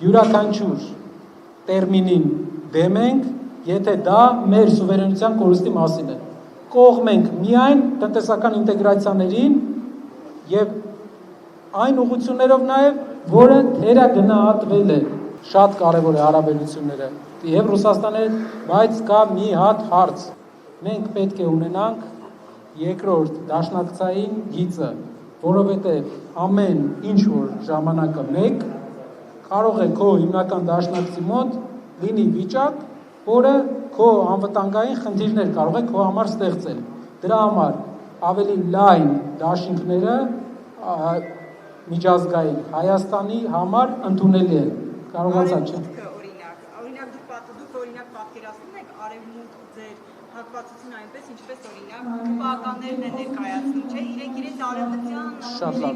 յուրաքանչյուր տերմինին դեմ ենք, եթե դա մեր սուվերենության կորստի մասին է։ Կողմ ենք միայն տնտեսական ինտեգրացիաներին եւ այն ուղղություններով նաեւ, որը թերագնահատվել է, շատ կարևոր է հարաբերությունները եւ Ռուսաստանի հետ, բայց կա մի հատ հարց։ Մենք պետք է ունենանք երկրորդ դաշնակցային գիծը, որովհետեւ ամեն ինչ որ ժամանակը մեկ կարող է քո հիմնական դաշնակցի մոտ լինի վիճակ, որը քո անվտանգային խնդիրներ կարող է քո համար ստեղծել։ Դրա համար ավելի լայն դաշինքները միջազգային Հայաստանի համար ընդունելի են։ Կարողացա չէ։ Դուք օրինակ պատկերացնում եք արևմուտք ձեր հակվածությունը այնպես, ինչպես օրինակ ԿՊԱ-ականներն են ներկայացնում, չէ՞, իրենց արևմտյան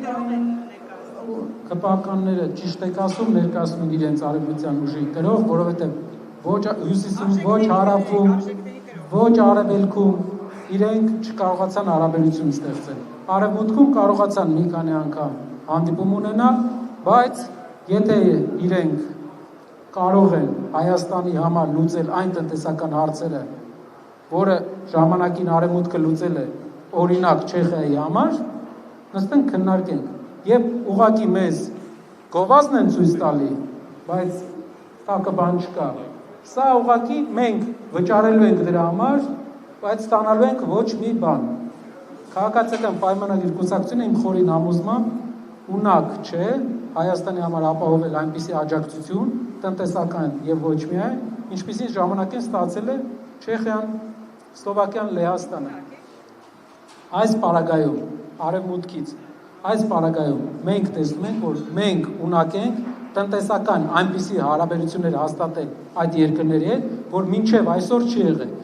գրով են ներկայացնում։ ԿՊԱ-ականները ճիշտ եք ասում, ներկայացնում են իրենց արևմտյան ուժի գրով, որովհետև ոչ հյուսիսում, ոչ հարավում, ոչ արևելքում իրենք չկարողացան հարաբերություն ստեղծել։ Արևմուտքում կարողացան մի քանի անգամ հանդիպում ունենալ, բայց եթե իրենք կարող են Հայաստանի համար լուծել այն տնտեսական հարցերը, որը ժամանակին արևմուտքը լուծել է օրինակ Չեխիայի համար, նստենք քննարկենք եւ ուղղակի մեզ գովազդն են ցույց տալի, բայց տակը բան չկա։ Սա ուղղակի մենք վճարելու ենք դրա համար, բայց ստանալու ենք ոչ մի բան։ Քաղաքացիական պայմանագիր կուսակցությունը իմ խորին համոզմամբ ունակ չէ Հայաստանի համար ապահովել այնպիսի աջակցություն, տնտեսական եւ ոչ միայն, ինչպիսին ժամանակին ստացել է Չեխիան, Սլովակիան, Լեհաստանը։ Այս պարագայում արևմուտքից, այս պարագայում մենք տեսնում ենք, որ մենք ունակ ենք տնտեսական այնպիսի հարաբերություններ հաստատել այդ երկրների հետ, որ մինչև այսօր չի եղել։